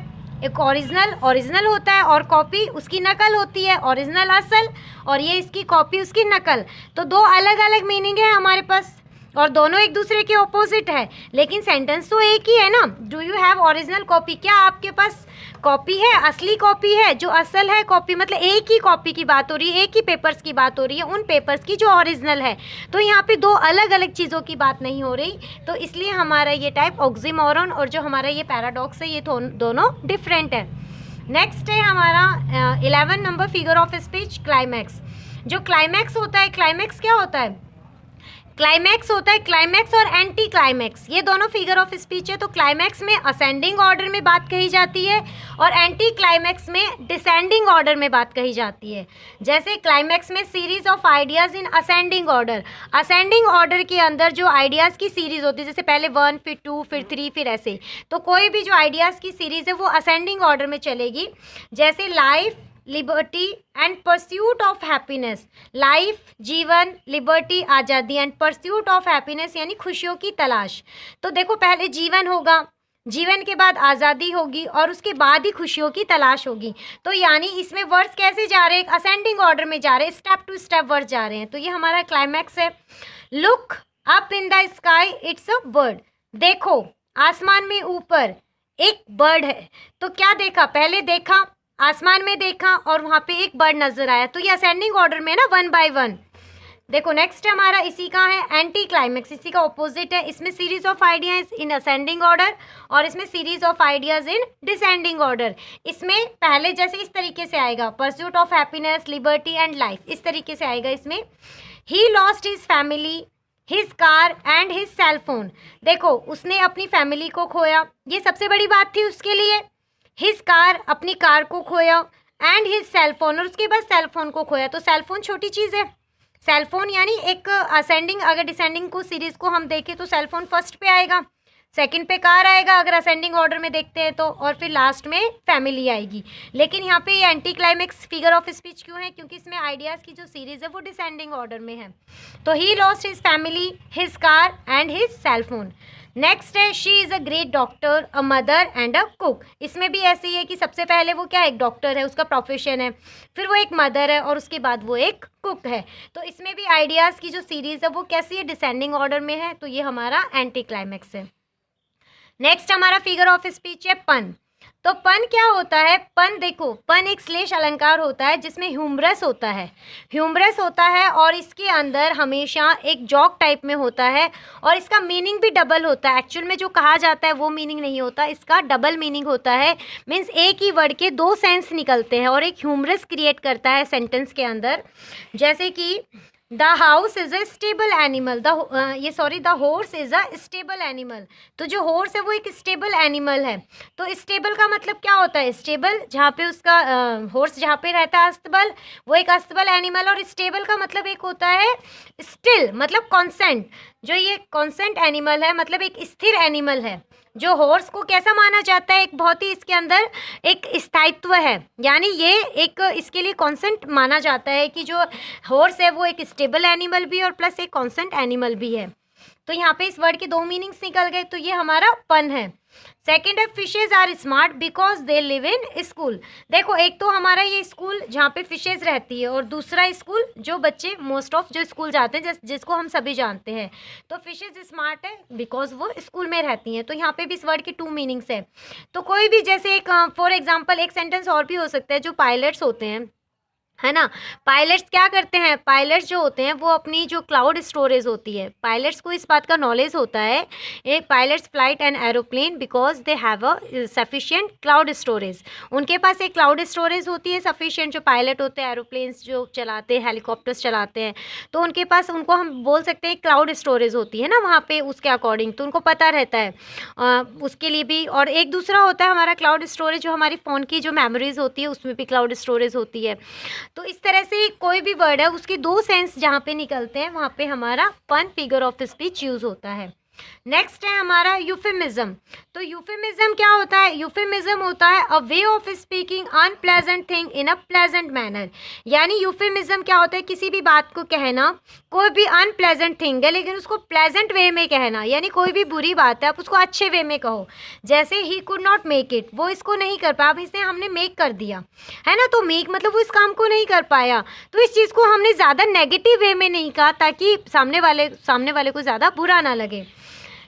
एक ओरिजिनल होता है, और कॉपी उसकी नकल होती है। ओरिजिनल असल, और ये इसकी कॉपी उसकी नकल। तो दो अलग अलग मीनिंग है हमारे पास, और दोनों एक दूसरे के ऑपोजिट है, लेकिन सेंटेंस तो एक ही है ना। Do you have original copy, क्या आपके पास कॉपी है, असली कॉपी है? जो असल है कॉपी मतलब एक ही कॉपी की बात हो रही है, एक ही पेपर्स की बात हो रही है, उन पेपर्स की जो ओरिजिनल है। तो यहाँ पे दो अलग अलग चीज़ों की बात नहीं हो रही, तो इसलिए हमारा ये टाइप ऑक्सीमोरन और जो हमारा ये पैराडॉक्स है ये दोनों डिफरेंट है। नेक्स्ट है हमारा 11 number figure of speech climax. जो क्लाइमैक्स होता है, क्लाइमैक्स क्या होता है? क्लाइमैक्स होता है क्लाइमैक्स और एंटी क्लाइमैक्स, ये दोनों फिगर ऑफ स्पीच है। तो क्लाइमैक्स में असेंडिंग ऑर्डर में बात कही जाती है, और एंटी क्लाइमैक्स में डिसेंडिंग ऑर्डर में बात कही जाती है। जैसे क्लाइमैक्स में series of ideas in ascending order, ascending order के अंदर जो आइडियाज़ की सीरीज़ होती है, जैसे पहले 1 फिर 2 फिर 3 फिर ऐसे, तो कोई भी जो आइडियाज़ की सीरीज़ है वो असेंडिंग ऑर्डर में चलेगी। जैसे life, liberty and pursuit of happiness, life जीवन, लिबर्टी आज़ादी, एंड परस्यूट ऑफ हैप्पीनेस यानी खुशियों की तलाश। तो देखो पहले जीवन होगा, जीवन के बाद आज़ादी होगी, और उसके बाद ही खुशियों की तलाश होगी। तो यानी इसमें वर्ड्स कैसे जा रहे हैं? असेंडिंग ऑर्डर में जा रहे हैं, स्टेप टू स्टेप वर्ड्स जा रहे हैं। तो ये हमारा क्लाइमैक्स है। Look up in the sky it's a bird, देखो आसमान में ऊपर एक बर्ड है। तो क्या देखा? पहले देखा आसमान में देखा और वहाँ पे एक बर्ड नजर आया, तो ये असेंडिंग ऑर्डर में ना 1 by 1। देखो नेक्स्ट हमारा इसी का है एंटी क्लाइमैक्स, इसी का ऑपोजिट है। इसमें series of ideas in ascending order, और इसमें series of ideas in descending order. इसमें पहले जैसे इस तरीके से आएगा, pursuit of happiness, liberty and life, इस तरीके से आएगा इसमें। He lost his family, his car and his cell phone, देखो उसने अपनी फैमिली को खोया, ये सबसे बड़ी बात थी उसके लिए। हिज कार, अपनी कार को खोया, एंड हिज सेल फोन, और उसके बाद सेल फोन को खोया। तो सेल फोन छोटी चीज़ है, सेल फोन यानी एक असेंडिंग, अगर डिसेंडिंग को सीरीज को हम देखें तो सेल फोन फर्स्ट पे आएगा, सेकंड पे कार आएगा अगर असेंडिंग ऑर्डर में देखते हैं तो, और फिर लास्ट में फैमिली आएगी। लेकिन यहाँ पे ये anti climax figure of speech क्यों है? क्योंकि इसमें आइडियाज़ की जो सीरीज़ है वो डिसेंडिंग ऑर्डर में है। तो he lost his family, his car and his cell phone. Next है she is a great doctor, a mother and a cook. इसमें भी ऐसे ही है कि सबसे पहले वो क्या, एक डॉक्टर है, उसका प्रोफेशन है, फिर वो एक मदर है और उसके बाद वो एक कुक है। तो इसमें भी आइडियाज़ की जो सीरीज़ है वो कैसी है, डिसेंडिंग ऑर्डर में है। तो ये हमारा एंटी क्लाइमेक्स है। नेक्स्ट हमारा फिगर ऑफ स्पीच है पन। तो पन क्या होता है? पन देखो, पन एक श्लेष अलंकार होता है जिसमें ह्यूमरस होता है, ह्यूमरस होता है और इसके अंदर हमेशा एक जॉक टाइप में होता है और इसका मीनिंग भी डबल होता है। एक्चुअल में जो कहा जाता है वो मीनिंग नहीं होता, इसका डबल मीनिंग होता है। मीन्स एक ही वर्ड के दो सेंस निकलते हैं और एक ह्यूमरस क्रिएट करता है सेंटेंस के अंदर। जैसे कि the house is a stable animal, the horse is a stable animal. तो जो हॉर्स है वो एक स्टेबल एनिमल है। तो स्टेबल का मतलब क्या होता है? स्टेबल जहाँ पे उसका हॉर्स जहाँ पे रहता है अस्तबल, वो एक अस्तबल एनिमल। और स्टेबल का मतलब एक होता है स्टिल, मतलब कॉन्सेंट। जो ये कॉन्सेंट एनिमल है मतलब एक स्थिर एनिमल है। जो हॉर्स को कैसा माना जाता है? एक बहुत ही इसके अंदर एक स्थायित्व है, यानी ये एक इसके लिए कॉन्सेंट माना जाता है कि जो हॉर्स है वो एक स्टेबल एनिमल भी और प्लस एक कॉन्सेंट एनिमल भी है। तो यहाँ पे इस वर्ड के दो मीनिंग्स निकल गए, तो ये हमारा पन है। सेकेंड है fishes are smart because they live in school. देखो, एक तो हमारा ये स्कूल जहाँ पे फिशेज रहती है और दूसरा स्कूल जो बच्चे मोस्ट ऑफ जो स्कूल जाते हैं जिसको हम सभी जानते हैं। तो फिशेज स्मार्ट है बिकॉज वो स्कूल में रहती हैं। तो यहाँ पे भी इस वर्ड के टू मीनिंग्स है। तो कोई भी जैसे एक फॉर एग्जाम्पल एक सेंटेंस और भी हो सकता है, जो पायलट्स होते हैं, है ना, पायलट्स क्या करते हैं? पायलट्स जो होते हैं वो अपनी जो क्लाउड स्टोरेज होती है, पायलट्स को इस बात का नॉलेज होता है, एक pilots flight an aeroplane because they have a sufficient cloud storage. उनके पास एक क्लाउड स्टोरेज होती है सफिशिएंट। जो पायलट होते हैं एरोप्लेन्स जो चलाते हैं, हेलीकॉप्टर्स चलाते हैं, तो उनके पास, उनको हम बोल सकते हैं क्लाउड स्टोरेज होती है ना वहाँ पे, उसके अकॉर्डिंग तो उनको पता रहता है उसके लिए भी। और एक दूसरा होता है हमारा क्लाउड स्टोरेज, जो हमारी फ़ोन की जो मेमोरीज होती है उसमें भी क्लाउड स्टोरेज होती है। तो इस तरह से कोई भी वर्ड है उसके दो सेंस जहाँ पे निकलते हैं वहाँ पे हमारा पन फिगर ऑफ स्पीच यूज होता है। नेक्स्ट है हमारा यूफेमिज्म। तो यूफेमिज्म क्या होता है? यूफेमिज्म होता है a way of speaking unpleasant thing in a pleasant manner. यानी यूफेमिज्म क्या होता है? किसी भी बात को कहना, कोई भी अनप्लेजेंट थिंग है लेकिन उसको प्लेजेंट वे में कहना, यानी कोई भी बुरी बात है आप उसको अच्छे वे में कहो। जैसे he could not make it, वो इसको नहीं कर पाया, अब इसे हमने मेक कर दिया, है ना। तो मेक मतलब वो इस काम को नहीं कर पाया, तो इस चीज़ को हमने ज़्यादा नेगेटिव वे में नहीं कहा ताकि सामने वाले को ज़्यादा बुरा ना लगे।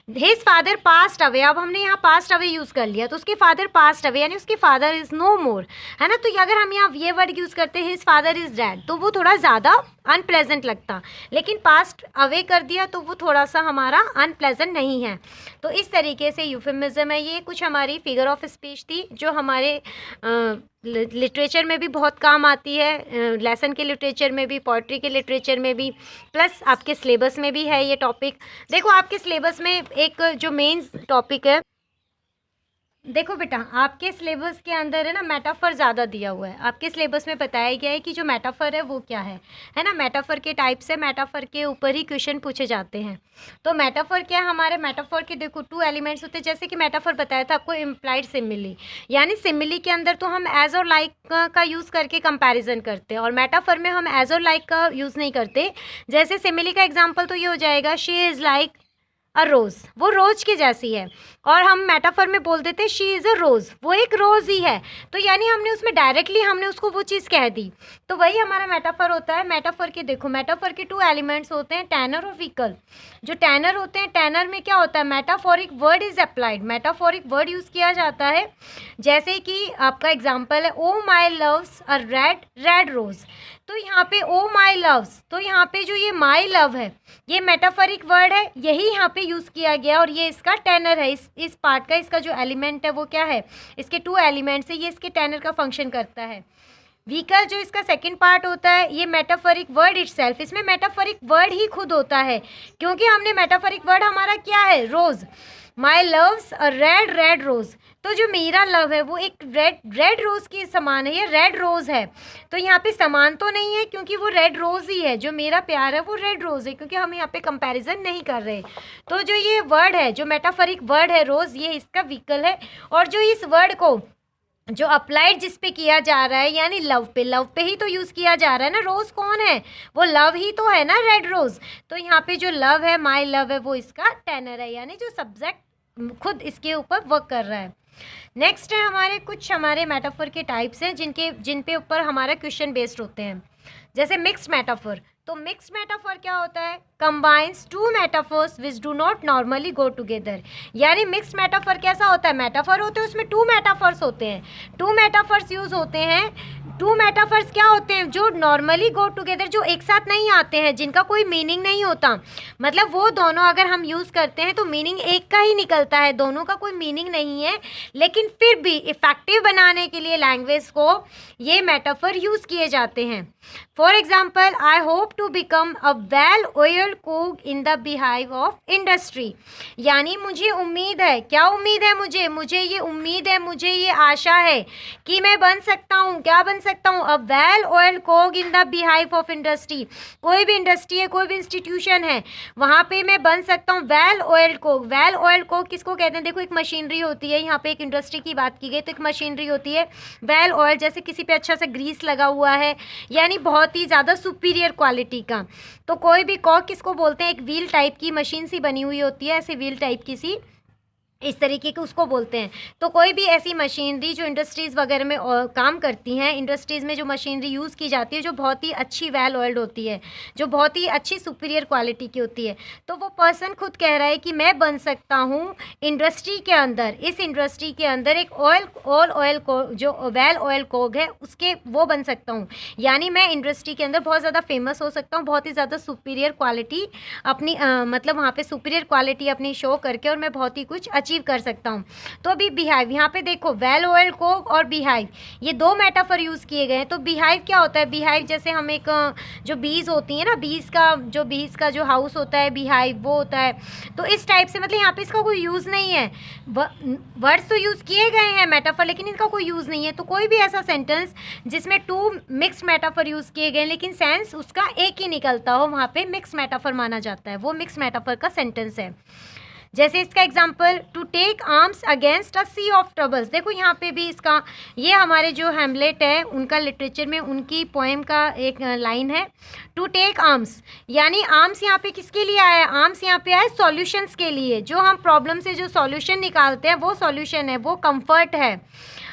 हिज फादर पास्ट अवे, अब हमने यहाँ पास्ट अवे यूज़ कर लिया, तो उसके फादर पास्ट अवे यानी उसके फादर इज़ नो मोर, है ना। तो अगर हम यहाँ ये वर्ड यूज़ करते हैं हिज फादर इज़ डैड, तो वो थोड़ा ज़्यादा अनप्लेजेंट लगता, लेकिन पास्ट अवे कर दिया तो वो थोड़ा सा हमारा अनप्लेजेंट नहीं है। तो इस तरीके से यूफेमिज्म है। ये कुछ हमारी फिगर ऑफ स्पीच थी जो हमारे लिटरेचर में भी बहुत काम आती है, लेसन के लिटरेचर में भी, पोइट्री के लिटरेचर में भी, प्लस आपके सिलेबस में भी है ये टॉपिक। देखो आपके सिलेबस में एक जो मेन टॉपिक है, देखो बेटा आपके सिलेबस के अंदर है ना मेटाफर ज़्यादा दिया हुआ है। आपके सिलेबस में बताया गया है कि जो मेटाफर है वो क्या है ना। मेटाफर के टाइप से मेटाफर के ऊपर ही क्वेश्चन पूछे जाते हैं। तो मेटाफर क्या है? हमारे मेटाफर के देखो टू एलिमेंट्स होते हैं। जैसे कि मेटाफर बताया था आपको, इम्प्लाइड सिमिली, यानी सिमिली के अंदर तो हम एज और लाइक का यूज़ करके कंपैरिजन करते हैं और मेटाफर में हम एज और लाइक का यूज़ नहीं करते। जैसे सिमिली का एग्जाम्पल तो ये हो जाएगा शी इज़ लाइक अ रोज़, वो रोज़ की जैसी है, और हम मेटाफर में बोल देते शी इज़ अ रोज़, वो एक रोज़ ही है। तो यानी हमने उसमें डायरेक्टली हमने उसको वो चीज़ कह दी, तो वही हमारा मेटाफर होता है। मेटाफर के देखो, मेटाफर के टू एलिमेंट्स होते हैं, टैनर और व्हीकल। जो टैनर होते हैं, टैनर में क्या होता है? Metaphoric word is applied, metaphoric word use किया जाता है। जैसे कि आपका एग्जाम्पल है O my love's a red red rose, तो यहाँ पे ओ माई लव्स, तो यहाँ पे जो ये माई लव है ये मेटाफोरिक वर्ड है, यही यहाँ पे यूज़ किया गया और ये इसका टैनर है। इस पार्ट का इसका जो एलिमेंट है वो क्या है? इसके टू एलिमेंट्स है, ये इसके टैनर का फंक्शन करता है। व्हीकल जो इसका सेकंड पार्ट होता है, ये मेटाफोरिक वर्ड इटसेल्फ, इसमें मेटाफोरिक वर्ड ही खुद होता है, क्योंकि हमने मेटाफोरिक वर्ड हमारा क्या है? Rose. My love's a red red rose, तो जो मेरा लव है वो एक रेड रोज़ के समान है, ये रेड रोज़ है। तो यहाँ पे समान तो नहीं है क्योंकि वो रेड रोज़ ही है, जो मेरा प्यार है वो रेड रोज़ है, क्योंकि हम यहाँ पे कंपैरिजन नहीं कर रहे। तो जो ये वर्ड है, जो मेटाफरिक वर्ड है रोज़, ये इसका व्हीकल है। और जो इस वर्ड को जो अप्लाइड जिस पे किया जा रहा है यानी लव पे ही तो यूज़ किया जा रहा है ना। रोज़ कौन है, वो लव ही तो है ना, रेड रोज़। तो यहाँ पे जो लव है, माई लव है, वो इसका टेनर है, यानी जो सब्जेक्ट खुद इसके ऊपर वर्क कर रहा है। नेक्स्ट है हमारे मेटाफर के टाइप्स हैं जिन पे ऊपर हमारा क्वेश्चन बेस्ड होते हैं। जैसे मिक्स्ड मेटाफर, तो मिक्स्ड मेटाफर क्या होता है, combines two metaphors which do not normally go together. यानी मिक्स्ड मेटाफर कैसा होता है, मेटाफर होते हैं उसमें टू मेटाफर्स होते हैं, टू मेटाफर्स यूज होते हैं। टू मेटाफर्स क्या होते हैं, जो नॉर्मली गो टुगेदर, जो एक साथ नहीं आते हैं, जिनका कोई मीनिंग नहीं होता। मतलब वो दोनों अगर हम यूज़ करते हैं तो मीनिंग एक का ही निकलता है, दोनों का कोई मीनिंग नहीं है, लेकिन फिर भी इफ़ेक्टिव बनाने के लिए लैंग्वेज को ये मेटाफर यूज़ किए जाते हैं। For example, I hope to become a well oiled cook in the beehive of industry. यानी मुझे उम्मीद है, क्या उम्मीद है मुझे ये उम्मीद है, मुझे ये आशा है कि मैं बन सकता हूँ, क्या बन सकता हूँ, अ well oiled cook in the beehive of industry. कोई भी इंडस्ट्री है, कोई भी इंस्टीट्यूशन है, वहाँ पे मैं बन सकता हूँ well oiled cook. Well oiled cook किसको कहते हैं, देखो एक मशीनरी होती है, यहाँ पे एक इंडस्ट्री की बात की गई तो एक मशीनरी होती है वेल ऑयल, जैसे किसी पे अच्छा सा ग्रीस लगा हुआ है, यानी बहुत ही ज़्यादा सुपीरियर क्वालिटी का। तो कोई भी कॉक किसको बोलते हैं, एक व्हील टाइप की मशीन सी बनी हुई होती है, ऐसे व्हील टाइप की सी, इस तरीके के उसको बोलते हैं। तो कोई भी ऐसी मशीनरी जो इंडस्ट्रीज़ वगैरह में काम करती हैं, इंडस्ट्रीज़ में जो मशीनरी यूज़ की जाती है, जो बहुत ही अच्छी वेल ऑयल्ड होती है, जो बहुत ही अच्छी सुपीरियर क्वालिटी की होती है, तो वो पर्सन खुद कह रहा है कि मैं बन सकता हूँ इंडस्ट्री के अंदर, इस इंडस्ट्री के अंदर एक ऑयल को जो वेल ऑयल कोग है उसके वो बन सकता हूँ। यानी मैं इंडस्ट्री के अंदर बहुत ज़्यादा फेमस हो सकता हूँ, बहुत ही ज़्यादा सुपीरियर क्वालिटी अपनी मतलब वहाँ पे सुपीरियर क्वालिटी अपनी शो करके, और मैं बहुत ही कुछ अचीव कर सकता हूँ। तो अभी बिहाइव, यहाँ पे देखो वेल ऑयल कोक और बिहाइव, ये दो मेटाफर यूज़ किए गए हैं। तो बिहाइव क्या होता है, बिहाइव जैसे हम एक जो बीज होती है ना, बीज का जो हाउस होता है बिहाइव, वो होता है। तो इस टाइप से, मतलब यहाँ पे इसका कोई यूज़ नहीं है, वर्ड्स तो यूज़ किए गए हैं मेटाफर, लेकिन इनका कोई यूज़ नहीं है। तो कोई भी ऐसा सेंटेंस जिसमें टू मिक्स मेटाफर यूज़ किए गए लेकिन सेंस उसका एक ही निकलता हो, वहाँ पे मिक्स मेटाफर माना जाता है, वो मिक्स मेटाफर का सेंटेंस है। जैसे इसका example, to take arms against a sea of troubles. देखो यहाँ पे भी इसका, ये हमारे जो हैमलेट है उनका लिटरेचर में उनकी पोएम का एक लाइन है, टू टेक आर्म्स, यानी आर्म्स यहाँ पे किसके लिए आया है, आर्म्स यहाँ पे आया सॉल्यूशंस के लिए। जो हम प्रॉब्लम से जो सॉल्यूशन निकालते हैं वो सॉल्यूशन है, वो कंफर्ट है।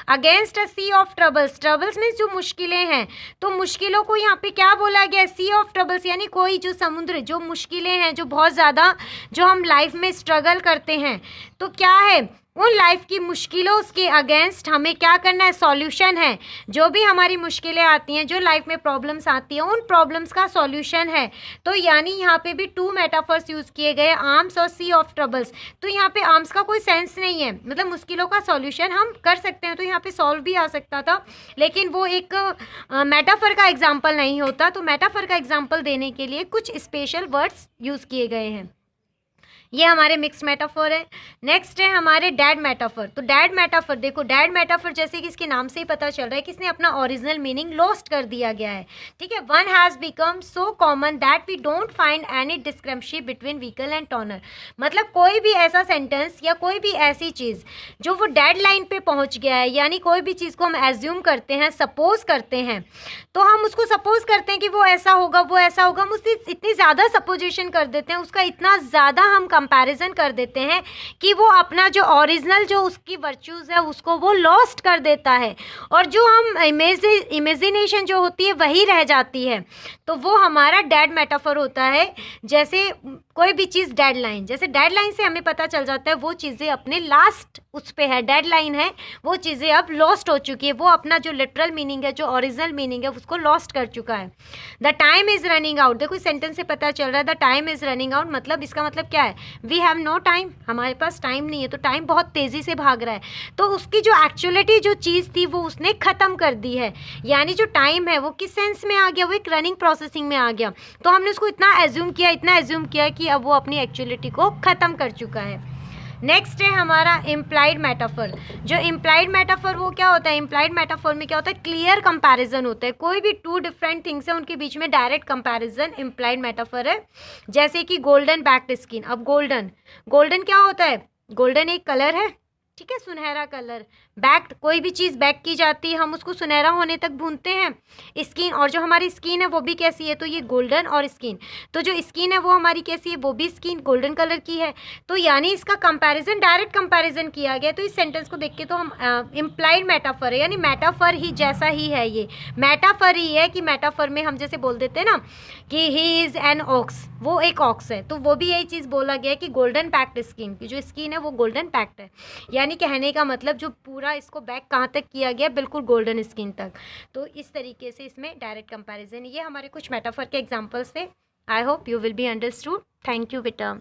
Against a sea of troubles, troubles means जो मुश्किलें हैं, तो मुश्किलों को यहाँ पे क्या बोला गया, सी ऑफ ट्रबल्स, यानी कोई जो समुद्र, जो मुश्किलें हैं, जो बहुत ज़्यादा जो हम लाइफ में स्ट्रगल करते हैं, तो क्या है उन लाइफ की मुश्किलों के अगेंस्ट हमें क्या करना है, सॉल्यूशन है। जो भी हमारी मुश्किलें आती हैं, जो लाइफ में प्रॉब्लम्स आती हैं, उन प्रॉब्लम्स का सॉल्यूशन है। तो यानी यहाँ पे भी टू मेटाफर्स यूज़ किए गए, आर्म्स और सी ऑफ ट्रबल्स। तो यहाँ पे आर्म्स का कोई सेंस नहीं है, मतलब मुश्किलों का सॉल्यूशन हम कर सकते हैं, तो यहाँ पे सॉल्व भी आ सकता था, लेकिन वो एक मेटाफर का एग्जाम्पल नहीं होता। तो मेटाफर का एग्जाम्पल देने के लिए कुछ स्पेशल वर्ड्स यूज़ किए गए हैं। ये हमारे मिक्स मेटाफर है। नेक्स्ट है हमारे डैड मेटाफर। तो डैड मेटाफर, देखो डैड मेटाफर जैसे कि इसके नाम से ही पता चल रहा है कि इसने अपना ओरिजिनल मीनिंग लॉस्ट कर दिया गया है, ठीक है। One has become so common that we don't find any discrepancy between vehicle and tenor. मतलब कोई भी ऐसा सेंटेंस या कोई भी ऐसी चीज़ जो वो डेड लाइन पे पहुंच गया है, यानी कोई भी चीज़ को हम एज्यूम करते हैं, सपोज करते हैं, तो हम उसको सपोज करते हैं कि वो ऐसा होगा, वो ऐसा होगा, हम उससे इतनी ज़्यादा सपोजिशन कर देते हैं, उसका इतना ज़्यादा हम कंपैरिजन कर देते हैं कि वो अपना जो ओरिजिनल जो उसकी वर्च्यूज़ है उसको वो लॉस्ट कर देता है, और जो हम इमेजिनेशन जो होती है वही रह जाती है। तो वो हमारा डेड मेटाफर होता है। जैसे कोई भी चीज़ डेडलाइन, जैसे डेडलाइन से हमें पता चल जाता है वो चीज़ें अपने लास्ट उस पे है, डेडलाइन है, वो चीज़ें अब लॉस्ट हो चुकी है, वो अपना जो लिटरल मीनिंग है, जो ओरिजिनल मीनिंग है उसको लॉस्ट कर चुका है। The time is running out, देखो इस सेंटेंस से पता चल रहा है the time is running out, मतलब इसका मतलब क्या है, वी हैव नो टाइम, हमारे पास टाइम नहीं है, तो टाइम बहुत तेज़ी से भाग रहा है, तो उसकी जो एक्चुअलिटी जो चीज़ थी वो उसने ख़त्म कर दी है। यानी जो टाइम है वो किस सेंस में आ गया, वो एक रनिंग प्रोसेसिंग में आ गया, तो हमने उसको इतना एज्यूम किया कि अब वो अपनी एक्चुअलिटी को ख़त्म कर चुका है। नेक्स्ट है हमारा इम्प्लाइड मेटाफर। जो इम्प्लाइड मेटाफर वो क्या होता है, इम्प्लाइड मेटाफर में क्या होता है, क्लियर कंपैरिजन होता है। कोई भी टू डिफरेंट थिंग्स है उनके बीच में डायरेक्ट कंपैरिजन इम्प्लाइड मेटाफर है। जैसे कि गोल्डन बैक्ड स्किन। अब गोल्डन, गोल्डन क्या होता है, गोल्डन एक कलर है, ठीक है, सुनहरा कलर। बैक्ड, कोई भी चीज़ बैक की जाती है हम उसको सुनहरा होने तक भूनते हैं। स्किन, और जो हमारी स्किन है वो भी कैसी है, तो ये गोल्डन और स्किन, तो जो स्किन है वो हमारी कैसी है, वो भी स्किन गोल्डन कलर की है। तो यानी इसका कंपैरिजन, डायरेक्ट कंपैरिजन किया गया। तो इस सेंटेंस को देख के तो हम इम्प्लाइड मेटाफर है, यानी मेटाफर ही जैसा ही है, ये मेटाफर ही है कि मेटाफर में हम जैसे बोल देते हैं ना कि ही इज़ एन ऑक्स, वो एक ऑक्स है, तो वो भी यही चीज़ बोला गया है कि गोल्डन पैक्ड स्किन की जो स्किन है वो गोल्डन पैक्ड है। यानी कहने का मतलब जो पूरा इसको बैक कहाँ तक किया गया, बिल्कुल गोल्डन स्किन तक। तो इस तरीके से इसमें डायरेक्ट कंपैरिजन। ये हमारे कुछ मेटाफर के एग्जांपल्स थे। आई hope you will be understood. Thank you बेटा।